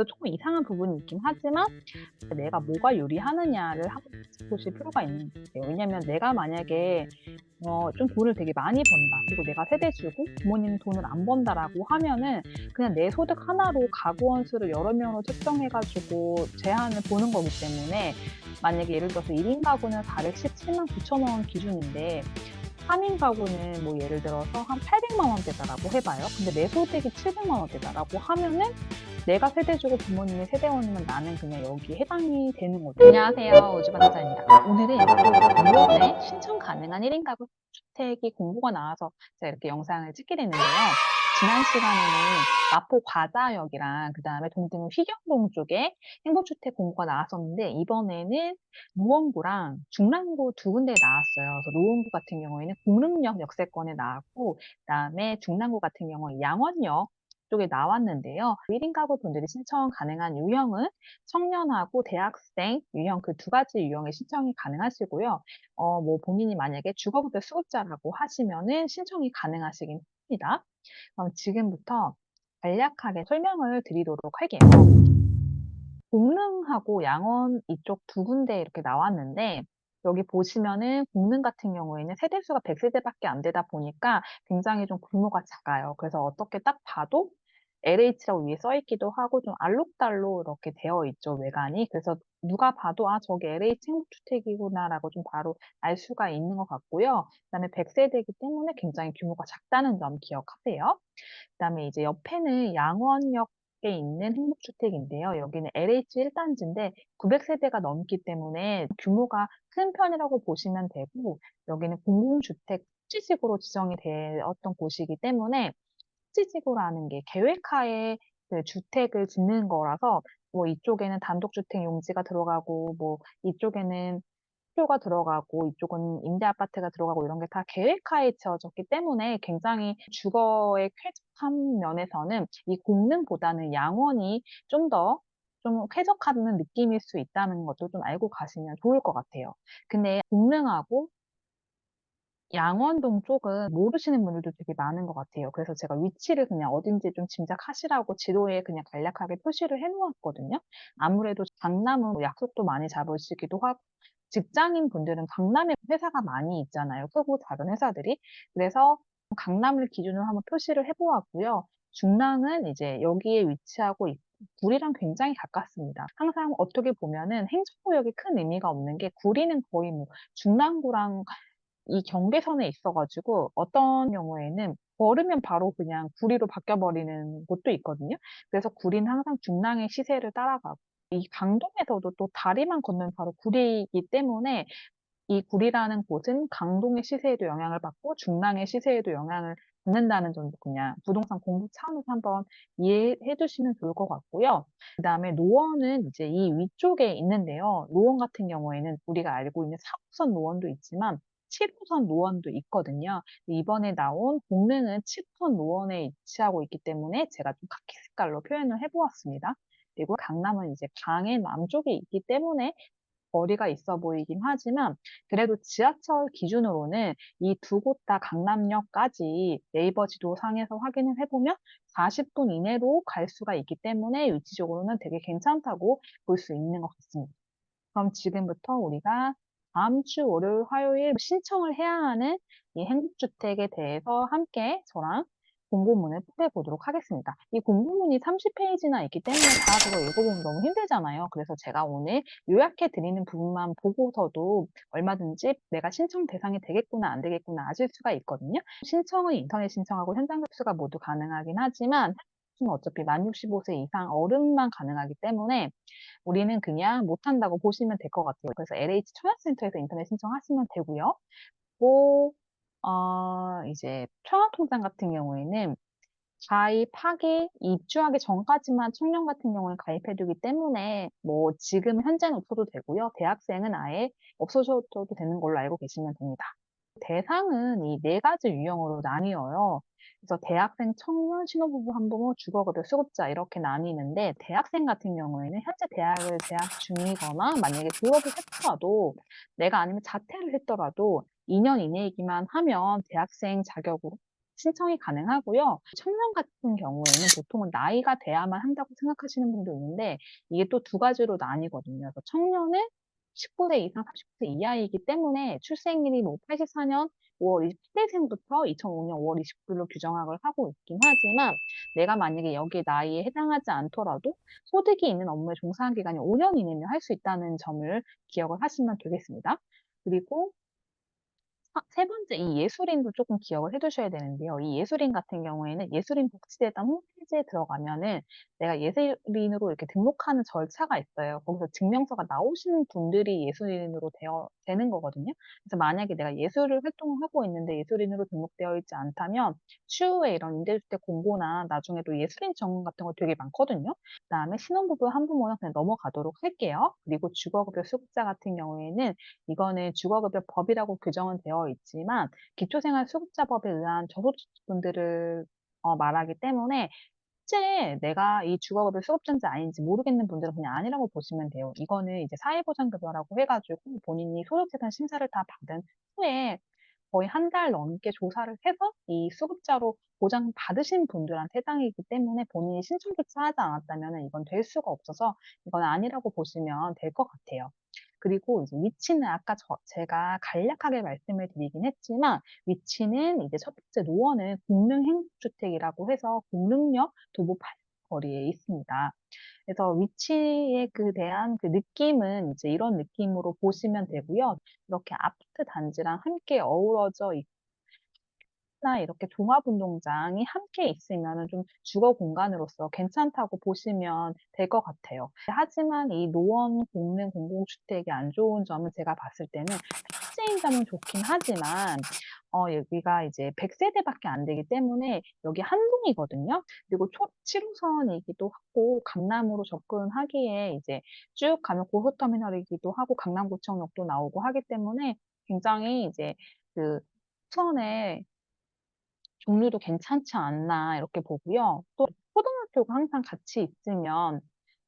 조금 이상한 부분이 있긴 하지만 내가 뭐가 유리하느냐를 한번 보실 필요가 있는 것 같아요. 왜냐면 내가 만약에 좀 돈을 되게 많이 번다. 그리고 내가 세대주고 부모님은 돈을 안 번다라고 하면은 그냥 내 소득 하나로 가구 원수를 여러 명으로 측정해 가지고 제한을 보는 거기 때문에 만약에 예를 들어서 1인 가구는 417만 9천 원 기준인데 3인 가구는 뭐 예를 들어서 한 800만 원대다라고 해 봐요. 근데 내 소득이 700만 원대다라고 하면은 내가 세대주고 부모님이 세대원이면 나는 그냥 여기에 해당이 되는 거죠. 안녕하세요. 우주방자입니다. 오늘은 6월에 신청 가능한 1인 가구 주택이 공고가 나와서 제가 이렇게 영상을 찍게 됐는데요. 지난 시간에는 마포 과자역이랑 그다음에 동대문 휘경동 쪽에 행복주택 공고가 나왔었는데 이번에는 노원구랑 중랑구 두 군데에 나왔어요. 그래서 노원구 같은 경우에는 공릉역 역세권에 나왔고 그다음에 중랑구 같은 경우는 양원역 쪽에 나왔는데요. 1인 가구 분들이 신청 가능한 유형은 청년하고 대학생 유형 그 두 가지 유형의 신청이 가능하시고요. 뭐 본인이 만약에 주거급여 수급자라고 하시면은 신청이 가능하시긴 합니다. 그럼 지금부터 간략하게 설명을 드리도록 할게요. 공릉하고 양원 이쪽 두 군데 이렇게 나왔는데 여기 보시면은 공릉 같은 경우에는 세대수가 100세대밖에 안 되다 보니까 굉장히 좀 규모가 작아요. 그래서 어떻게 딱 봐도 LH라고 위에 써 있기도 하고 좀 알록달록 이렇게 되어 있죠, 외관이. 그래서 누가 봐도 '아 저게 LH 행복주택이구나.'라고 좀 바로 알 수가 있는 것 같고요. 그다음에 100세대이기 때문에 굉장히 규모가 작다는 점 기억하세요. 그다음에 이제 옆에는 양원역에 있는 행복주택인데요. 여기는 LH 1단지인데 900세대가 넘기 때문에 규모가 큰 편이라고 보시면 되고 여기는 공공주택 토지지구로 지정이 되었던 곳이기 때문에 토지지구라는 게 계획하에 그 주택을 짓는 거라서 뭐 이쪽에는 단독주택 용지가 들어가고 뭐 이쪽에는 학교가 들어가고 이쪽은 임대 아파트가 들어가고 이런 게 다 계획하에 지어졌기 때문에 굉장히 주거의 쾌적한 면에서는 이 공릉보다는 양원이 좀 쾌적하다는 느낌일 수 있다는 것도 좀 알고 가시면 좋을 것 같아요. 근데 공릉하고 양원동 쪽은 모르시는 분들도 되게 많은 것 같아요. 그래서 제가 위치를 그냥 어딘지 좀 짐작하시라고 지도에 그냥 간략하게 표시를 해 놓았거든요. 아무래도 강남은 뭐 약속도 많이 잡으시기도 하고 직장인 분들은 강남에 회사가 많이 있잖아요, 크고 작은 회사들이. 그래서 강남을 기준으로 한번 표시를 해 보았고요. 중랑은 이제 여기에 위치하고 있고 구리랑 굉장히 가깝습니다. 항상 어떻게 보면은 행정구역이 큰 의미가 없는 게 구리는 거의 뭐 중랑구랑 이 경계선에 있어 가지고 어떤 경우에는 걸으면 바로 그냥 구리로 바뀌어 버리는 곳도 있거든요. 그래서 구리는 항상 중랑의 시세를 따라가고 이 강동에서도 또 다리만 건너면 바로 구리이기 때문에 이 구리라는 곳은 강동의 시세에도 영향을 받고 중랑의 시세에도 영향을 받는다는 점도 그냥 부동산 공부 차원에서 한번 이해해 두시면 좋을 것 같고요. 그다음에 노원은 이제 이 위쪽에 있는데요. 노원 같은 경우에는 우리가 알고 있는 4 호선 노원도 있지만 7 호선 노원도 있거든요. 이번에 나온 공릉은 7 호선 노원에 위치하고 있기 때문에 제가 좀 카키 색깔로 표현을 해 보았습니다. 그리고 강남은 이제 강의 남쪽에 있기 때문에 거리가 있어 보이긴 하지만 그래도 지하철 기준으로는 이 두 곳 다 강남역까지 네이버 지도상에서 확인을 해 보면 40분 이내로 갈 수가 있기 때문에 위치적으로는 되게 괜찮다고 볼 수 있는 것 같습니다. 그럼 지금부터 우리가 다음 주 월요일, 화요일 신청을 해야 하는 이 행복주택에 대해서 함께 저랑 공고문을 풀어보도록 하겠습니다. 이 공고문이 30페이지나 있기 때문에 다 그거 읽어보면 너무 힘들잖아요. 그래서 제가 오늘 요약해 드리는 부분만 보고서도 얼마든지 내가 신청 대상이 되겠구나, 안 되겠구나 아실 수가 있거든요. 신청은 인터넷 신청하고 현장 접수가 모두 가능하긴 하지만 어차피 만 65세 이상 어른만 가능하기 때문에 우리는 그냥 못한다고 보시면 될 것 같아요. 그래서 LH 청약센터에서 인터넷 신청하시면 되고요. 또 이제 청약통장 같은 경우에는 가입하기 입주하기 전까지만 청년 같은 경우는 가입해 두기 때문에 뭐 지금 현재는 없어도 되고요. 대학생은 아예 없으셔도 되는 걸로 알고 계시면 됩니다. 대상은 이 네 가지 유형으로 나뉘어요. 그래서 대학생, 청년, 신혼부부, 한부모, 주거급여 수급자 이렇게 나뉘는데 대학생 같은 경우에는 현재 대학을 재학 중이거나 만약에 졸업을 했더라도 내가 아니면 자퇴를 했더라도 2년 이내이기만 하면 대학생 자격으로 신청이 가능하고요. 청년 같은 경우에는 보통은 나이가 돼야만 한다고 생각하시는 분도 있는데 이게 또 두 가지로 나뉘거든요. 그래서 청년은 19세 이상 30세 이하이기 때문에 출생일이 뭐 84년 5월 27일생부터 2005년 5월 29일로 규정을 하고 있긴 하지만 내가 만약에 여기에 나이에 해당하지 않더라도 소득이 있는 업무에 종사한 기간이 5년 이내면 할 수 있다는 점을 기억을 하시면 되겠습니다. 그리고 세 번째 이 예술인도 조금 기억을 해 두셔야 되는데요. 이 예술인 같은 경우에는 예술인 복지재단 홈페이지에 들어가면은 내가 예술인으로 이렇게 등록하는 절차가 있어요. 거기서 증명서가 나오시는 분들이 예술인으로 되는 거거든요. 그래서 만약에 내가 예술을 활동을 하고 있는데 예술인으로 등록되어 있지 않다면 추후에 이런 임대주택 공고나 나중에도 예술인 정원 같은 거 되게 많거든요. 그다음에 신혼부부, 한부모는 그냥 넘어가도록 할게요. 그리고 주거급여 수급자 같은 경우에는 이거는 주거급여법이라고 규정은 되어 있지만 기초생활수급자법에 의한 저소득층분들을 말하기 때문에 실제 내가 이 주거급여 수급자인지 아닌지 모르겠는 분들은 그냥 아니라고 보시면 돼요. 이거는 이제 사회보장급여라고 해 가지고 본인이 소득재산 심사를 다 받은 후에 거의 한 달 넘게 조사를 해서 이 수급자로 보장받으신 분들한테 해당이기 때문에 본인이 신청조차 하지 않았다면은 이건 될 수가 없어서 이건 아니라고 보시면 될 것 같아요. 그리고 이제 위치는 아까 제가 간략하게 말씀을 드리긴 했지만 위치는 이제 첫 번째 노원은 공릉행복주택이라고 해서 공릉역 도보 8 거리에 있습니다. 그래서 위치에 대한 그 느낌은 이제 이런 느낌으로 보시면 되고요. 이렇게 아파트 단지랑 함께 어우러져 나 이렇게 종합운동장이 함께 있으면은 좀 주거 공간으로서 괜찮다고 보시면 될 것 같아요. 하지만 이 노원 공릉 공공주택이 안 좋은 점은 제가 봤을 때는 택지인 점은 좋긴 하지만 여기가 이제 100 세대밖에 안 되기 때문에 여기 한 동이거든요. 그리고 7호선이기도 하고 강남으로 접근하기에 이제 쭉 가면 고속터미널이기도 하고 강남구청역도 나오고 하기 때문에 굉장히 이제 그 선에 종류도 괜찮지 않나 이렇게 보고요. 또 초등학교가 항상 같이 있으면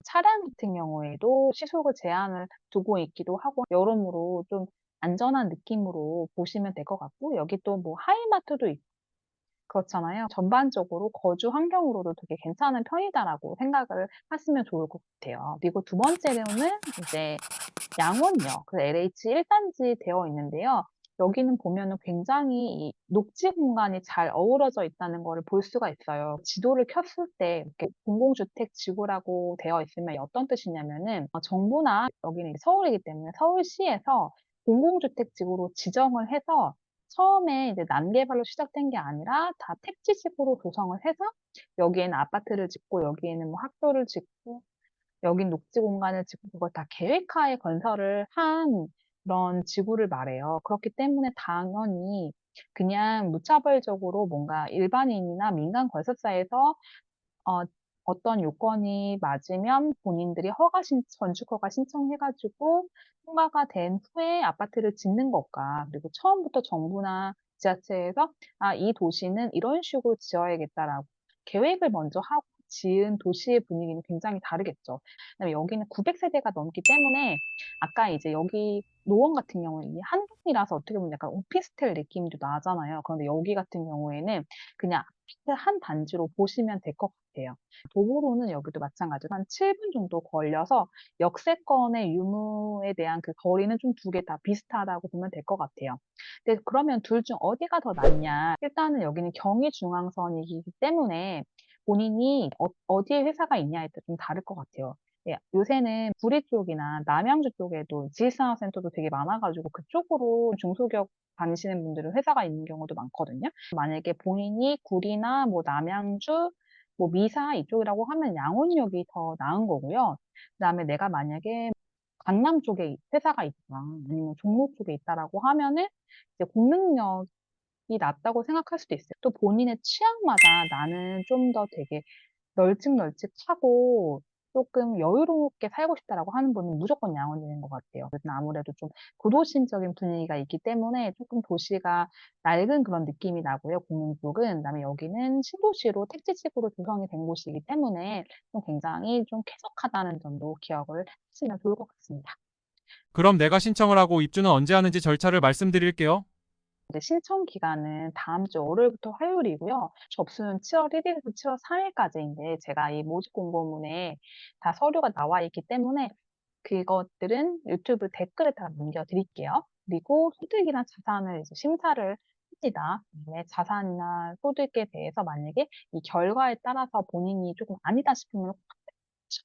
차량 같은 경우에도 시속을 제한을 두고 있기도 하고 여러모로 좀 안전한 느낌으로 보시면 될 것 같고 여기 또 뭐 하이마트도 있고 그렇잖아요. 전반적으로 거주 환경으로도 되게 괜찮은 편이다라고 생각을 하시면 좋을 것 같아요. 그리고 두 번째로는 이제 양원역, 그 LH 1단지 되어 있는데요. 여기는 보면은 굉장히 이 녹지 공간이 잘 어우러져 있다는 거를 볼 수가 있어요. 지도를 켰을 때 이렇게 공공주택 지구라고 되어 있으면 어떤 뜻이냐면은 정부나 여기는 서울이기 때문에 서울시에서 공공주택 지구로 지정을 해서 처음에 이제 난개발로 시작된 게 아니라 다 택지지구로 조성을 해서 여기에는 아파트를 짓고 여기에는 뭐 학교를 짓고 여긴 녹지 공간을 짓고 그걸 다 계획하에 건설을 한 그런 지구를 말해요. 그렇기 때문에 당연히 그냥 무차별적으로 뭔가 일반인이나 민간 건설사에서 어 어떤 요건이 맞으면 본인들이 건축 허가 신청해 가지고 통과가 된 후에 아파트를 짓는 것과 그리고 처음부터 정부나 지자체에서 '아 이 도시는 이런 식으로 지어야겠다.'라고 계획을 먼저 하고 지은 도시의 분위기는 굉장히 다르겠죠. 그다음에 여기는 900 세대가 넘기 때문에 아까 이제 여기 노원 같은 경우에 이게 한동이라서 어떻게 보면 약간 오피스텔 느낌도 나잖아요. 그런데 여기 같은 경우에는 그냥 아파트 한 단지로 보시면 될 것 같아요. 도보로는 여기도 마찬가지로 한 7분 정도 걸려서 역세권의 유무에 대한 그 거리는 좀 두 개 다 비슷하다고 보면 될 것 같아요. 근데 그러면 둘 중 어디가 더 낫냐? 일단은 여기는 경의중앙선이기 때문에 본인이 어디에 회사가 있냐에 따라 좀 다를 것 같아요. 예, 요새는 구리 쪽이나 남양주 쪽에도 지식산업센터도 되게 많아 가지고 그쪽으로 중소기업 다니시는 분들은 회사가 있는 경우도 많거든요. 만약에 본인이 구리나 뭐 남양주 뭐 미사 이쪽이라고 하면 양원역이 더 나은 거고요. 그다음에 내가 만약에 강남 쪽에 회사가 있다 아니면 종로 쪽에 있다라고 하면은 이제 공릉역이 낫다고 생각할 수도 있어요. 또 본인의 취향마다 나는 좀 더 되게 널찍널찍하고 쪼끔 여유롭게 살고 싶다라고 하는 분은 무조건 양원역인 것 같아요. 여기는 아무래도 좀 구도심적인 분위기가 있기 때문에 쪼끔 도시가 낡은 그런 느낌이 나고요, 공릉 쪽은. 그다음에 여기는 신도시로 택지지구로 조성이 된 곳이기 때문에 좀 굉장히 좀 쾌적하다는 점도 기억을 하시면 좋을 것 같습니다. 그럼 내가 신청을 하고 입주는 언제 하는지 절차를 말씀드릴게요. 이제 신청 기간은 다음 주 월요일부터 화요일이고요. 접수는 7월 1 일에서 7월 3 일까지인데 제가 이 모집 공고문에 다 서류가 나와 있기 때문에 그것들은 유튜브 댓글에 다 남겨 드릴게요. 그리고 소득이나 자산을 이제 심사를 합니다. 그다음에 자산이나 소득에 대해서 만약에 이 결과에 따라서 본인이 조금 아니다 싶으면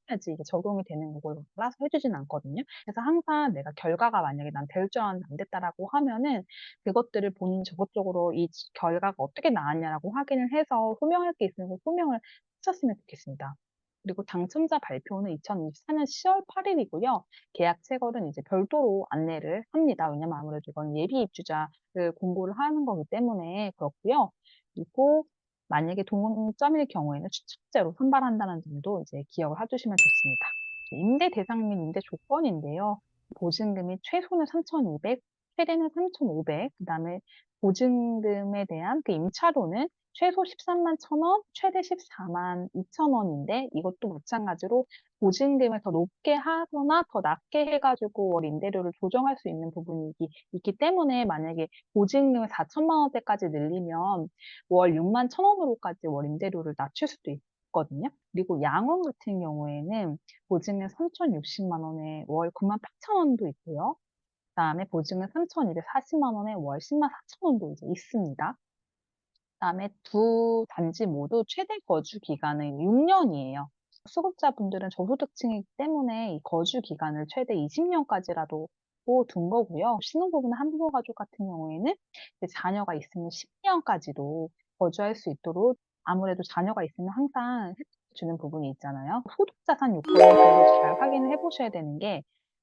하셔야지 이게 적용이 되는 거고 알아서 해 주진 않거든요. 그래서 항상 내가 결과가 만약에 '난 될 줄 알았는데 안 됐다.'라고 하면은 그것들을 본인이 적극적으로 이 결과가 어떻게 나왔냐라고 확인을 해서 소명할 게 있으면 소명을 하셨으면 좋겠습니다. 그리고 당첨자 발표는 2024년 10월 8 일이고요. 계약 체결은 이제 별도로 안내를 합니다. 왜냐면 아무래도 이건 예비 입주자를 공고를 하는 거기 때문에 그렇고요. 그리고 만약에 동점일 경우에는 추첨제로 선발한다는 점도 이제 기억을 해주시면 좋습니다. 임대 대상 및 임대 조건인데요. 보증금이 최소는 3,200, 최대는 3,500, 그다음에 보증금에 대한 그 임차료는 최소 13만 1,000원, 최대 14만 2천 원인데 이것도 마찬가지로 보증금을 더 높게 하거나 더 낮게 해가지고 월 임대료를 조정할 수 있는 부분이 있기 때문에 만약에 보증금을 4천만 원대까지 늘리면 월 6만 1,000원으로까지 월 임대료를 낮출 수도 있거든요. 그리고 양원 같은 경우에는 보증금 3,060만 원에 월 9만 8천 원도 있고요. 그다음에 보증금 3,240만 원에 월 10만 4천 원도 이제 있습니다. 그다음에 두 단지 모두 최대 거주 기간은 6년이에요. 수급자분들은 저소득층이기 때문에 이 거주 기간을 최대 20년까지라도 둔 거고요. 신혼부부나 한부모 가족 같은 경우에는 이제 자녀가 있으면 10년까지도 거주할 수 있도록 아무래도 자녀가 있으면 항상 혜택을 주는 부분이 있잖아요. 소득자산 요건을 잘 확인을 해 보셔야 되는 게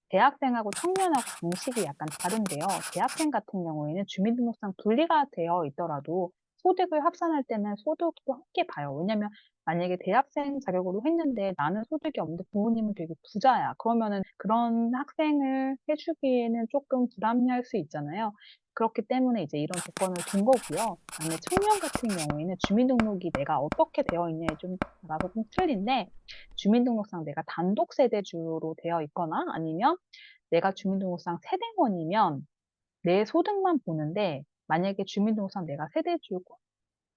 대학생하고 청년하고 방식이 약간 다른데요. 대학생 같은 경우에는 주민등록상 분리가 되어 있더라도 소득을 합산할 때는 소득도 함께 봐요. 왜냐면 만약에 대학생 자격으로 했는데 나는 소득이 없는데 부모님은 되게 부자야. 그러면은 그런 학생을 해 주기에는 조금 불합리할 수 있잖아요. 그렇기 때문에 이제 이런 조건을 둔 거고요. 그다음에 청년 같은 경우에는 주민등록이 내가 어떻게 되어 있냐에 좀 따라서 좀 틀린데 주민등록상 내가 단독 세대주로 되어 있거나 아니면 내가 주민등록상 세대원이면 내 소득만 보는데 만약에 주민등록상 내가 세대주고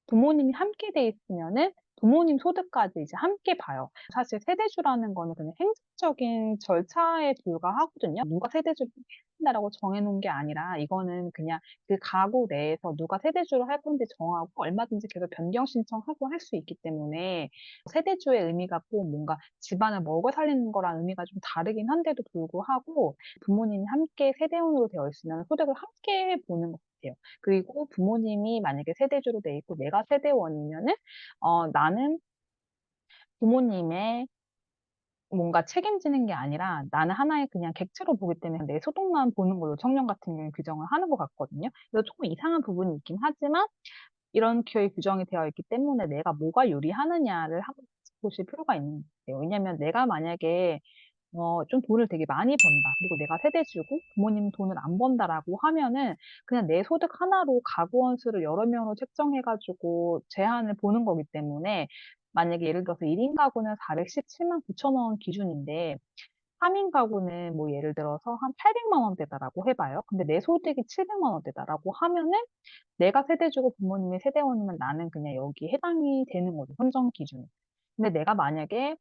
부모님이 함께 돼 있으면은 부모님 소득까지 이제 함께 봐요. 사실 세대주라는 거는 그냥 행정적인 절차에 불과하거든요. 누가 세대주를 한다라고 정해 놓은 게 아니라 이거는 그냥 그 가구 내에서 누가 세대주를 할 건지 정하고 얼마든지 계속 변경 신청하고 할 수 있기 때문에 세대주의 의미가 꼭 뭔가 집안을 먹여 살리는 거랑 의미가 좀 다르긴 한데도 불구하고 부모님이 함께 세대원으로 되어 있으면 소득을 함께 보는 것 같아요. 그리고 부모님이 만약에 세대주로 돼 있고 내가 세대원이면은 나는 부모님의 뭔가 책임지는 게 아니라 나는 하나의 그냥 객체로 보기 때문에 내 소득만 보는 걸로 청년 같은 경우는 규정을 하는 것 같거든요. 그래서 조금 이상한 부분이 있긴 하지만 이런 교육 규정이 되어 있기 때문에 내가 뭐가 유리하느냐를 한번 보실 필요가 있는 것 같아요. 왜냐면 내가 만약에 좀 돈을 되게 많이 번다. 그리고 내가 세대주고 부모님은 돈을 안 번다라고 하면은 그냥 내 소득 하나로 가구 원수를 여러 명으로 책정해 가지고 제한을 보는 거기 때문에 만약에 예를 들어서 1인 가구는 417만 9천 원 기준인데 3인 가구는 뭐 예를 들어서 한 800만 원대다라고 해 봐요. 근데 내 소득이 700만 원대다라고 하면은 내가 세대주고 부모님이 세대원이면 나는 그냥 여기에 해당이 되는 거죠, 선정 기준이. 근데 내가 만약에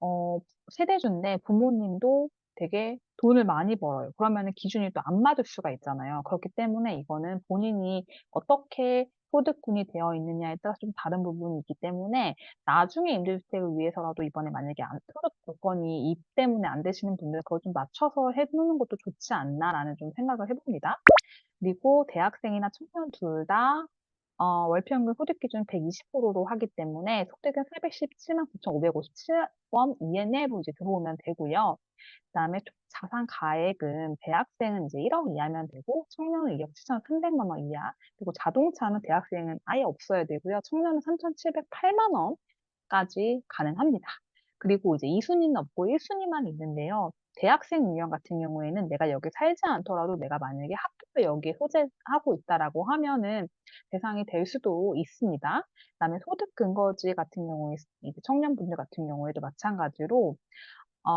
어 세대주인데 부모님도 되게 돈을 많이 벌어요. 그러면은 기준이 또 안 맞을 수가 있잖아요. 그렇기 때문에 이거는 본인이 어떻게 소득군이 되어 있느냐에 따라서 좀 다른 부분이 있기 때문에 나중에 임대주택을 위해서라도 이번에 만약에 소득 조건이 이 때문에 안 되시는 분들은 그걸 좀 맞춰서 해 놓는 것도 좋지 않나라는 좀 생각을 해 봅니다. 그리고 대학생이나 청년 둘 다 월평균 소득 기준 120%로 하기 때문에 소득은 417만 9,557원 이내로 이제 들어오면 되고요. 그다음에 총 자산 가액은 대학생은 이제 1억 이하면 되고 청년은 2억 7,300만 원 이하, 그리고 자동차는 대학생은 아예 없어야 되고요. 청년은 3,708만 원까지 가능합니다. 그리고 이제 2순위는 없고 1순위만 있는데요. 대학생 유형 같은 경우에는 내가 여기 살지 않더라도 내가 만약에 학교를 여기에 소재하고 있다라고 하면은 대상이 될 수도 있습니다. 그다음에 소득 근거지 같은 경우에 이제 청년분들 같은 경우에도 마찬가지로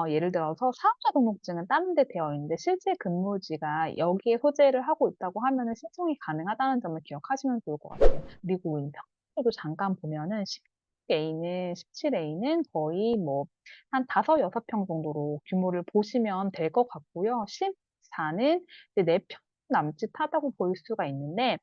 예를 들어서 사업자 등록증은 다른 데 되어 있는데 실제 근무지가 여기에 소재를 하고 있다고 하면은 신청이 가능하다는 점을 기억하시면 좋을 것 같아요. 그리고 이 평수도 잠깐 보면은 10A는 17A는 거의 뭐 한 5-6평 정도로 규모를 보시면 될 것 같고요. 14는 이제 4평 남짓하다고 볼 수가 있는데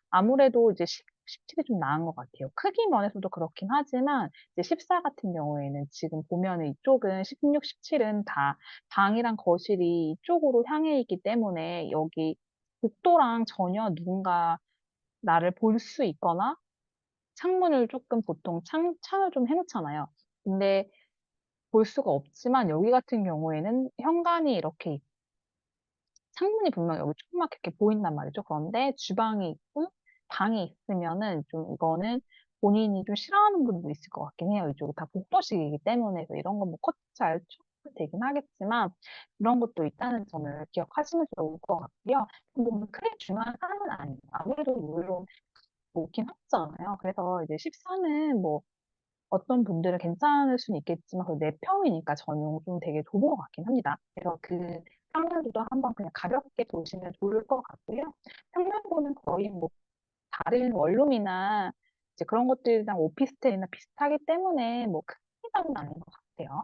아무래도 이제 17이 좀 나은 것 같아요. 크기 면에서도 그렇긴 하지만 이제 14 같은 경우에는 지금 보면은 이쪽은 16, 17은 다 방이랑 거실이 이쪽으로 향해 있기 때문에 여기 복도랑 전혀 누군가 나를 볼 수 있거나 창문을 조금 보통 창을 좀 해 놓잖아요. 근데 볼 수가 없지만 여기 같은 경우에는 현관이 이렇게 창문이 분명 여기 조그맣게 이렇게 보인단 말이죠. 그런데 주방이 있고 방이 있으면은 좀 이거는 본인이 좀 싫어하는 분도 있을 것 같긴 해요. 이쪽이 다 복도식이기 때문에. 그래서 이런 건 뭐 커튼 잘 되긴 하겠지만 그런 것도 있다는 점을 기억하시면 좋을 것 같고요. 뭐 크게 중요한 사항은 아니에요. 아무래도 물론 좋긴 하잖아요. 그래서 이제 14는 뭐 어떤 분들은 괜찮을 수는 있겠지만 그 4평이니까 전용 좀 되게 좁은 것 같긴 합니다. 그래서 그 평면도도 한번 그냥 가볍게 보시면 좋을 것 같고요. 평면도는 거의 뭐 다른 원룸이나 이제 그런 것들이랑 오피스텔이나 비슷하기 때문에 뭐 큰 부담은 아닌 것 같아요.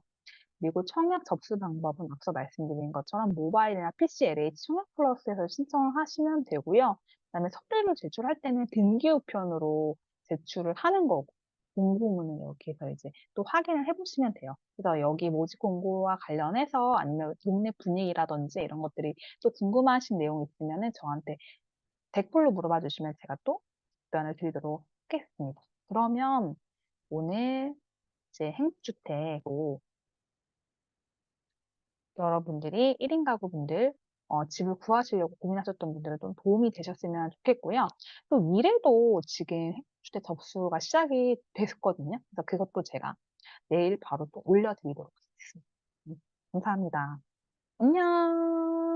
그리고 청약 접수 방법은 앞서 말씀드린 것처럼 모바일이나 PC, LH 청약 플러스에서 신청을 하시면 되고요. 그다음에 서류를 제출할 때는 등기우편으로 제출을 하는 거고 공고문은 여기에서 이제 또 확인을 해보시면 돼요. 그래서 여기 모집 공고와 관련해서 아니면 동네 분위기라든지 이런 것들이 또 궁금하신 내용이 있으면은 저한테 댓글로 물어봐 주시면 제가 또 답변을 드리도록 하겠습니다. 그러면 오늘 이제 행주택으로 여러분들이 1인 가구분들 집을 구하시려고 고민하셨던 분들은 좀 도움이 되셨으면 좋겠고요. 또 미래도 지금 주택 접수가 시작이 됐거든요. 그래서 그것도 제가 내일 바로 또 올려드리도록 하겠습니다. 감사합니다. 안녕.